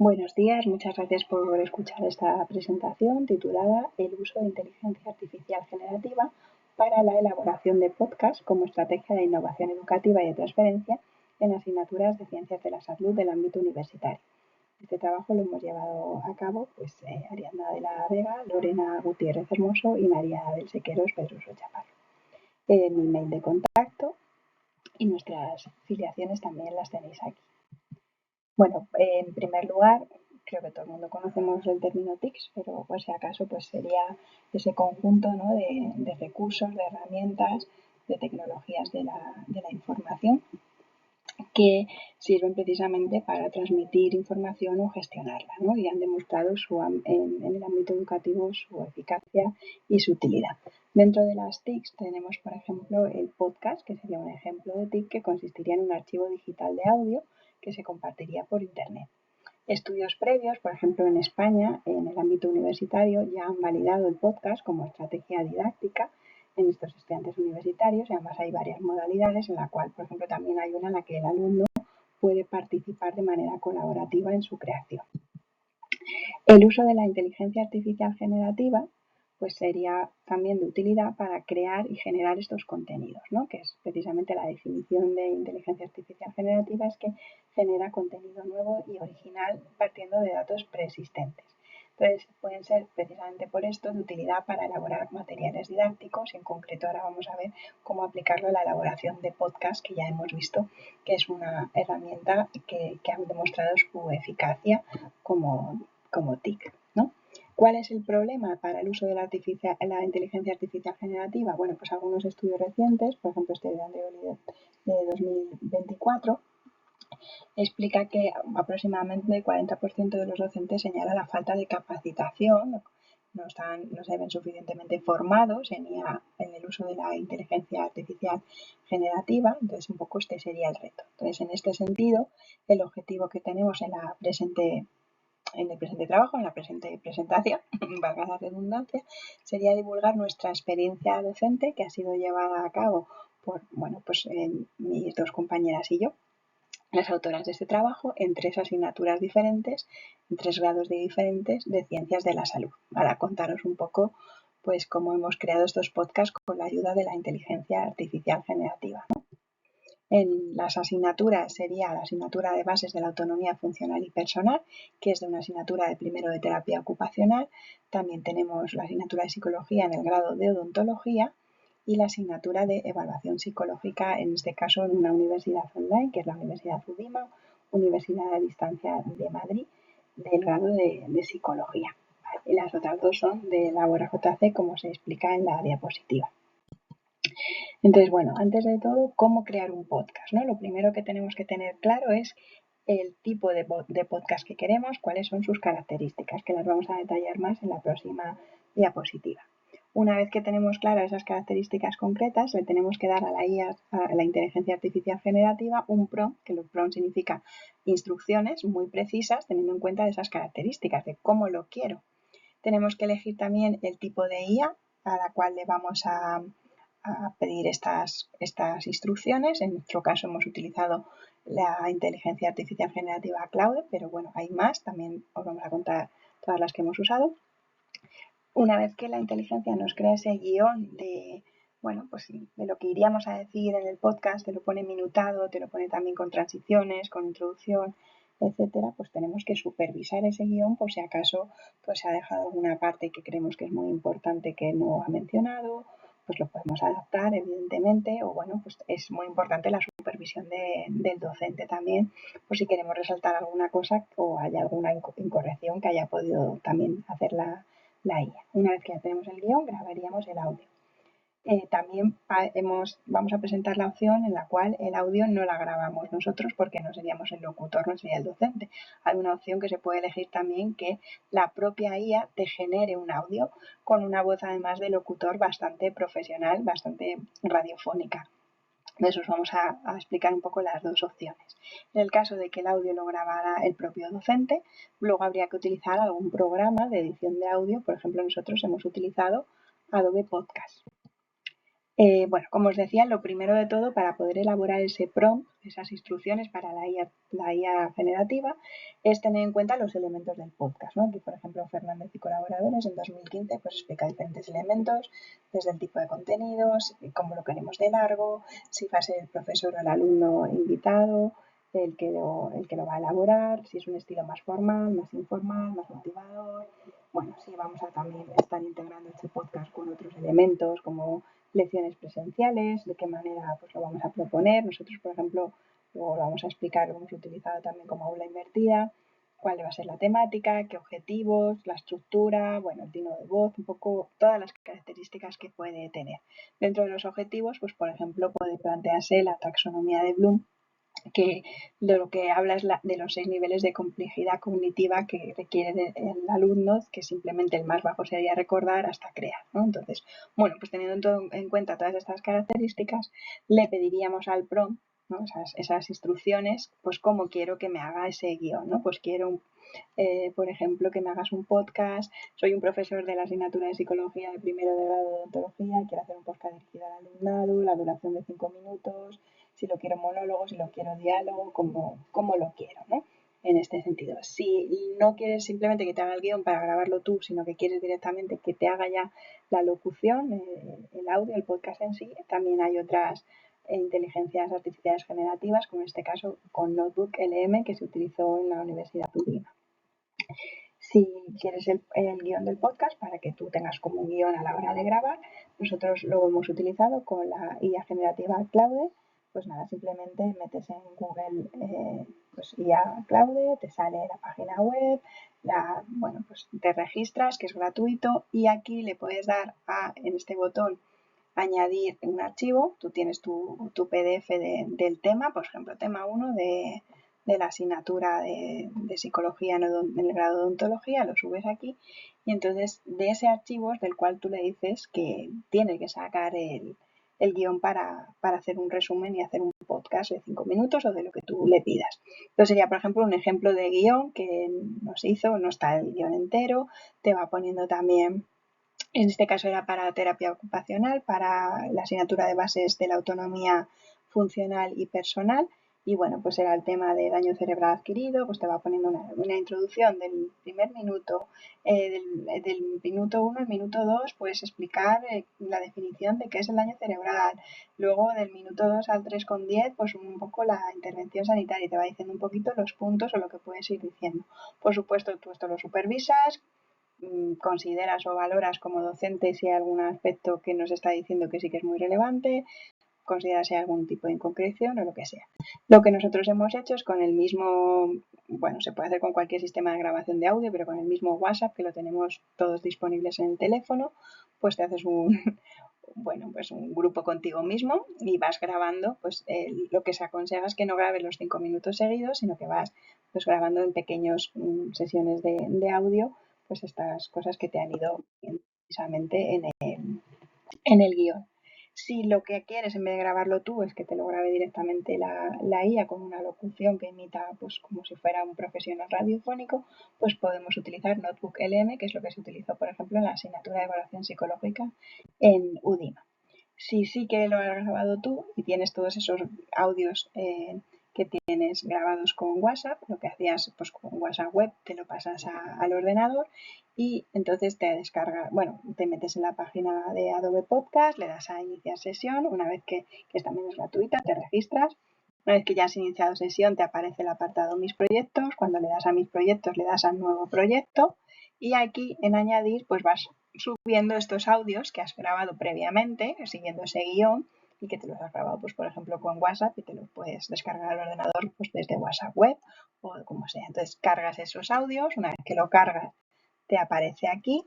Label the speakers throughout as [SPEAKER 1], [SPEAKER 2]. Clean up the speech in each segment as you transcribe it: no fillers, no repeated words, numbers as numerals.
[SPEAKER 1] Buenos días, muchas gracias por escuchar esta presentación titulada El uso de inteligencia artificial generativa para la elaboración de podcast como estrategia de innovación educativa y de transferencia en asignaturas de ciencias de la salud del ámbito universitario. Este trabajo lo hemos llevado a cabo Ariadna de la Vega, Lorena Gutiérrez Hermoso y María del Sequeros Pedroso Chaparro. Mi mail de contacto y nuestras filiaciones también las tenéis aquí. Bueno, en primer lugar, creo que todo el mundo conocemos el término TICs, pero por si acaso sería ese conjunto, ¿no?, de recursos, de herramientas, de tecnologías de la información que sirven precisamente para transmitir información o gestionarla, ¿no? Y han demostrado en el ámbito educativo su eficacia y su utilidad. Dentro de las TICs tenemos, por ejemplo, el podcast, que sería un ejemplo de TIC que consistiría en un archivo digital de audio que se compartiría por Internet. Estudios previos, por ejemplo, en España, en el ámbito universitario, ya han validado el podcast como estrategia didáctica en estos estudiantes universitarios y además hay varias modalidades en la cual, por ejemplo, también hay una en la que el alumno puede participar de manera colaborativa en su creación. El uso de la inteligencia artificial generativa sería también de utilidad para crear y generar estos contenidos, ¿no? Que es precisamente la definición de inteligencia artificial generativa, es que genera contenido nuevo y original partiendo de datos preexistentes. Entonces, pueden ser precisamente por esto de utilidad para elaborar materiales didácticos y en concreto ahora vamos a ver cómo aplicarlo a la elaboración de podcast, que ya hemos visto que es una herramienta que ha demostrado su eficacia como TIC, ¿no? ¿Cuál es el problema para el uso de la inteligencia artificial generativa? Bueno, pues algunos estudios recientes, por ejemplo este de Andreoli de 2024, explica que aproximadamente el 40% de los docentes señala la falta de capacitación, no se ven suficientemente formados en el uso de la inteligencia artificial generativa, entonces un poco este sería el reto. Entonces, en este sentido, el objetivo que tenemos en el presente trabajo, en la presente presentación, valga la redundancia, sería divulgar nuestra experiencia docente que ha sido llevada a cabo por mis dos compañeras y yo, las autoras de este trabajo, en 3 asignaturas diferentes, en 3 grados diferentes de ciencias de la salud, para contaros un poco cómo hemos creado estos podcasts con la ayuda de la inteligencia artificial generativa, ¿no? En las asignaturas sería la asignatura de bases de la autonomía funcional y personal, que es de una asignatura de primero de terapia ocupacional. También tenemos la asignatura de psicología en el grado de odontología y la asignatura de evaluación psicológica, en este caso en una universidad online, que es la Universidad UDIMA, Universidad a Distancia de Madrid, del grado de psicología. Y las otras dos son de la URJC, como se explica en la diapositiva. Entonces, bueno, antes de todo, ¿cómo crear un podcast, ¿no? Lo primero que tenemos que tener claro es el tipo de podcast que queremos, cuáles son sus características, que las vamos a detallar más en la próxima diapositiva. Una vez que tenemos claras esas características concretas, le tenemos que dar a la IA, a la inteligencia artificial generativa, un prompt, que los prompt significa instrucciones muy precisas, teniendo en cuenta esas características de cómo lo quiero. Tenemos que elegir también el tipo de IA a la cual le vamos a pedir estas instrucciones. En nuestro caso hemos utilizado la inteligencia artificial generativa Claude, pero bueno, hay más, también os vamos a contar todas las que hemos usado. Una vez que la inteligencia nos crea ese guión de lo que iríamos a decir en el podcast, te lo pone minutado, te lo pone también con transiciones, con introducción, etcétera, pues tenemos que supervisar ese guión por si acaso se ha dejado alguna parte que creemos que es muy importante que no ha mencionado, pues lo podemos adaptar, evidentemente, o es muy importante la supervisión del docente también, por si queremos resaltar alguna cosa o hay alguna incorrección que haya podido también hacer la IA. Una vez que ya tenemos el guión, grabaríamos el audio. También vamos a presentar la opción en la cual el audio no la grabamos nosotros porque no seríamos el locutor, no sería el docente. Hay una opción que se puede elegir también, que la propia IA te genere un audio con una voz además de locutor bastante profesional, bastante radiofónica. De eso os vamos a explicar un poco las dos opciones. En el caso de que el audio lo grabara el propio docente, luego habría que utilizar algún programa de edición de audio. Por ejemplo, nosotros hemos utilizado Adobe Podcast. Bueno, como os decía, lo primero de todo para poder elaborar ese prompt, esas instrucciones para la IA generativa, es tener en cuenta los elementos del podcast, ¿no? Aquí, por ejemplo, Fernández y colaboradores en 2015 pues explica diferentes elementos, desde el tipo de contenidos, cómo lo queremos de largo, si va a ser el profesor o el alumno invitado, el que lo va a elaborar, si es un estilo más formal, más informal, más motivador. Bueno, sí, vamos a también estar integrando este podcast con otros elementos como lecciones presenciales, de qué manera pues lo vamos a proponer. Nosotros, por ejemplo, luego lo vamos a explicar, lo hemos utilizado también como aula invertida, cuál va a ser la temática, qué objetivos, la estructura, bueno, el tono de voz, un poco todas las características que puede tener. Dentro de los objetivos, pues por ejemplo, puede plantearse la taxonomía de Bloom, que de lo que habla es de los 6 niveles de complejidad cognitiva que requiere el alumno, que simplemente el más bajo sería recordar hasta crear, ¿no? Entonces, bueno, pues teniendo en cuenta todas estas características, le pediríamos al prompt, ¿no? esas instrucciones, pues cómo quiero que me haga ese guión, ¿no? Pues quiero por ejemplo, que me hagas un podcast. Soy un profesor de la asignatura de psicología de primero de grado de odontología. Quiero hacer un podcast dirigido al alumnado, la duración de 5 minutos, si lo quiero monólogo, si lo quiero diálogo, como lo quiero, ¿no? En este sentido. Si no quieres simplemente que te haga el guión para grabarlo tú, sino que quieres directamente que te haga ya la locución, el audio, el podcast en sí, también hay otras inteligencias artificiales generativas, como en este caso con Notebook LM, que se utilizó en la Universidad de Udina. Si quieres el guión del podcast para que tú tengas como un guión a la hora de grabar, nosotros lo hemos utilizado con la IA generativa Claude. Pues nada, simplemente metes en Google pues IA Claude, te sale la página web, bueno, pues te registras, que es gratuito, y aquí le puedes dar en este botón añadir un archivo. Tú tienes tu PDF del tema, por ejemplo, tema 1 de la asignatura de psicología en el grado de odontología, lo subes aquí y entonces de ese archivo es del cual tú le dices que tiene que sacar el guión para hacer un resumen y hacer un podcast de 5 minutos o de lo que tú le pidas. Entonces sería, por ejemplo, un ejemplo de guión que nos hizo, no está el guión entero, te va poniendo también. En este caso era para terapia ocupacional, para la asignatura de bases de la autonomía funcional y personal. Y bueno, pues era el tema de daño cerebral adquirido, pues te va poniendo una introducción del primer minuto, del minuto 1 al minuto 2, pues explicar la definición de qué es el daño cerebral. Luego del minuto 2 al 3,10, pues un poco la intervención sanitaria, y te va diciendo un poquito los puntos o lo que puedes ir diciendo. Por supuesto, tú esto lo supervisas, consideras o valoras como docente si hay algún aspecto que nos está diciendo que sí que es muy relevante, consideras si hay algún tipo de inconcreción o lo que sea. Lo que nosotros hemos hecho es con el mismo, bueno, se puede hacer con cualquier sistema de grabación de audio, pero con el mismo WhatsApp, que lo tenemos todos disponibles en el teléfono, pues te haces bueno, pues un grupo contigo mismo y vas grabando, pues lo que se aconseja es que no grabes los 5 minutos seguidos, sino que vas pues grabando en pequeñas sesiones de audio, pues estas cosas que te han ido precisamente en el guión. Si lo que quieres en vez de grabarlo tú es que te lo grabe directamente la IA con una locución que imita pues como si fuera un profesional radiofónico, pues podemos utilizar Notebook LM, que es lo que se utilizó, por ejemplo, en la asignatura de evaluación psicológica en UDIMA. Si sí que lo has grabado tú y tienes todos esos audios que tienes grabados con WhatsApp, lo que hacías pues con WhatsApp web, te lo pasas al ordenador y entonces te descargas, bueno, te metes en la página de Adobe Podcast, le das a iniciar sesión, una vez que también es gratuita, te registras. Una vez que ya has iniciado sesión, te aparece el apartado Mis proyectos. Cuando le das a Mis proyectos, le das a Nuevo proyecto. Y aquí en Añadir, pues vas subiendo estos audios que has grabado previamente, siguiendo ese guión, y que te los has grabado, pues por ejemplo, con WhatsApp, y te los puedes descargar al ordenador pues desde WhatsApp web o como sea. Entonces cargas esos audios, una vez que lo cargas, te aparece aquí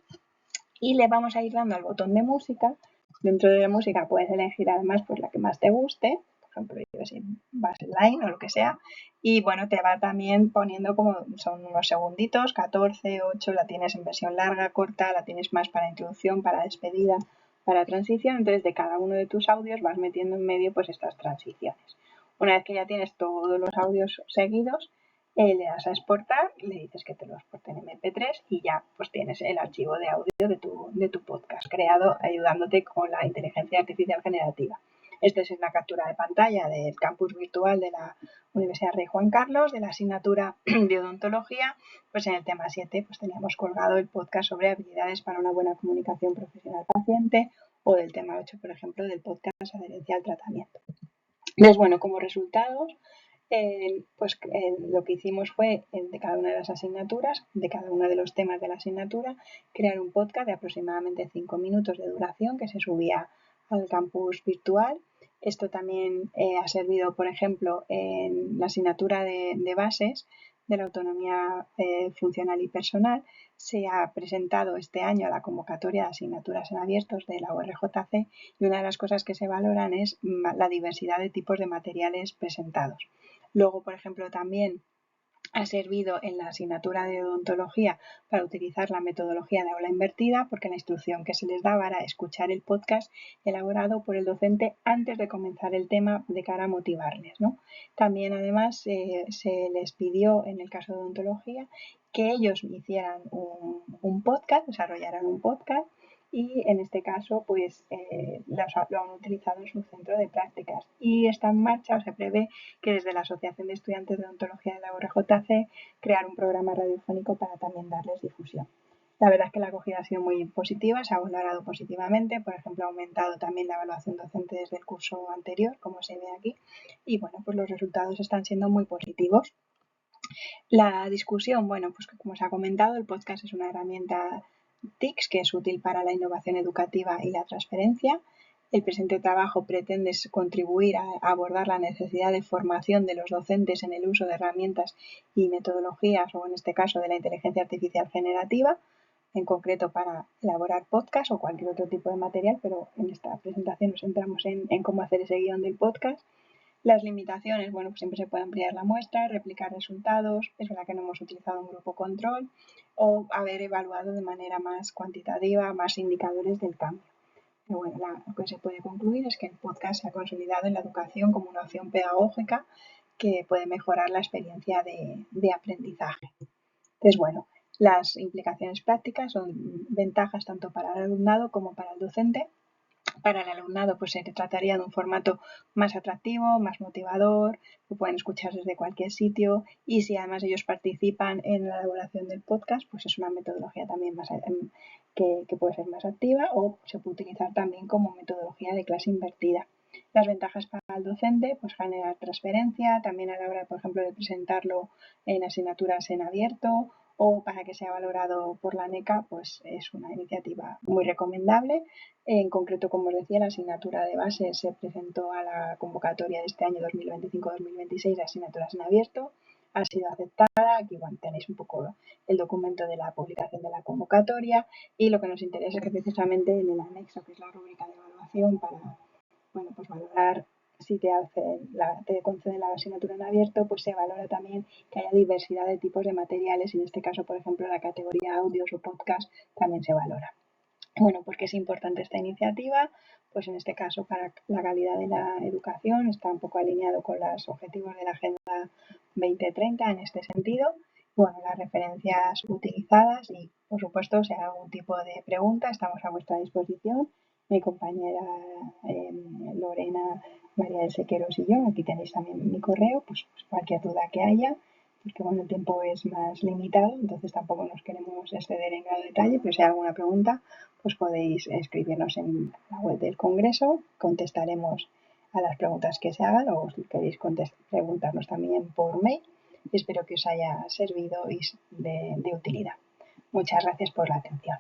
[SPEAKER 1] y le vamos a ir dando al botón de música. Dentro de la música puedes elegir además pues la que más te guste, por ejemplo, yo sé, Baseline o lo que sea, y bueno, te va también poniendo como son unos segunditos, 14, 8, la tienes en versión larga, corta, la tienes más para introducción, para despedida, para transición. Entonces de cada uno de tus audios vas metiendo en medio pues estas transiciones. Una vez que ya tienes todos los audios seguidos, le das a exportar, le dices que te lo exporte en MP3 y ya pues tienes el archivo de audio de tu podcast creado ayudándote con la inteligencia artificial generativa. Esta es una captura de pantalla del campus virtual de la Universidad Rey Juan Carlos, de la asignatura de odontología. Pues en el tema 7 pues teníamos colgado el podcast sobre habilidades para una buena comunicación profesional-paciente, o del tema 8, por ejemplo, del podcast adherencia al tratamiento. Entonces, bueno, como resultados, lo que hicimos fue, de cada una de las asignaturas, de cada uno de los temas de la asignatura, crear un podcast de aproximadamente 5 minutos de duración que se subía al campus virtual. Esto también ha servido, por ejemplo, en la asignatura de bases de la autonomía funcional y personal. Se ha presentado este año la convocatoria de asignaturas en abiertos de la URJC, y una de las cosas que se valoran es la diversidad de tipos de materiales presentados. Luego, por ejemplo, también ha servido en la asignatura de odontología para utilizar la metodología de aula invertida, porque la instrucción que se les daba era escuchar el podcast elaborado por el docente antes de comenzar el tema de cara a motivarles, ¿no? También, además, se les pidió, en el caso de odontología, que ellos hicieran un podcast, desarrollaran un podcast, y en este caso pues lo han utilizado en su centro de prácticas, y está en marcha, o se prevé que desde la Asociación de Estudiantes de Odontología de la URJC crear un programa radiofónico para también darles difusión. La verdad es que la acogida ha sido muy positiva, se ha valorado positivamente, por ejemplo, ha aumentado también la evaluación docente desde el curso anterior, como se ve aquí, y bueno, pues los resultados están siendo muy positivos. La discusión, bueno, pues como se ha comentado, el podcast es una herramienta TICS que es útil para la innovación educativa y la transferencia. El presente trabajo pretende contribuir a abordar la necesidad de formación de los docentes en el uso de herramientas y metodologías, o en este caso de la inteligencia artificial generativa, en concreto para elaborar podcast o cualquier otro tipo de material, pero en esta presentación nos centramos en cómo hacer ese guión del podcast. Las limitaciones, bueno, pues siempre se puede ampliar la muestra, replicar resultados, es verdad que no hemos utilizado un grupo control, o haber evaluado de manera más cuantitativa más indicadores del cambio. Pero bueno, lo que se puede concluir es que el podcast se ha consolidado en la educación como una opción pedagógica que puede mejorar la experiencia de aprendizaje. Entonces, bueno, las implicaciones prácticas son ventajas tanto para el alumnado como para el docente. Para el alumnado, pues se trataría de un formato más atractivo, más motivador, que pueden escuchar desde cualquier sitio, y si además ellos participan en la elaboración del podcast, pues es una metodología también más, que puede ser más activa, o se puede utilizar también como metodología de clase invertida. Las ventajas para el docente, pues generar transferencia, también a la hora, por ejemplo, de presentarlo en asignaturas en abierto, o para que sea valorado por la NECA, pues es una iniciativa muy recomendable. En concreto, como os decía, la asignatura de base se presentó a la convocatoria de este año 2025-2026 de asignaturas en abierto. Ha sido aceptada. Aquí tenéis un poco el documento de la publicación de la convocatoria, y lo que nos interesa es que precisamente en el anexo, que es la rúbrica de evaluación para pues valorar si te conceden la asignatura en abierto, pues se valora también que haya diversidad de tipos de materiales, y en este caso, por ejemplo, la categoría audios o podcast también se valora. Bueno, ¿por qué es importante esta iniciativa? Pues en este caso para la calidad de la educación, está un poco alineado con los objetivos de la Agenda 2030 en este sentido. Bueno, las referencias utilizadas, y por supuesto, si hay algún tipo de pregunta, estamos a vuestra disposición. Mi compañera Lorena, María del Sequeros y yo, aquí tenéis también mi correo, pues cualquier duda que haya, porque bueno, el tiempo es más limitado, entonces tampoco nos queremos exceder en grado detalle, pero si hay alguna pregunta, pues podéis escribirnos en la web del Congreso, contestaremos a las preguntas que se hagan, o si queréis preguntarnos también por mail, y espero que os haya servido y de utilidad. Muchas gracias por la atención.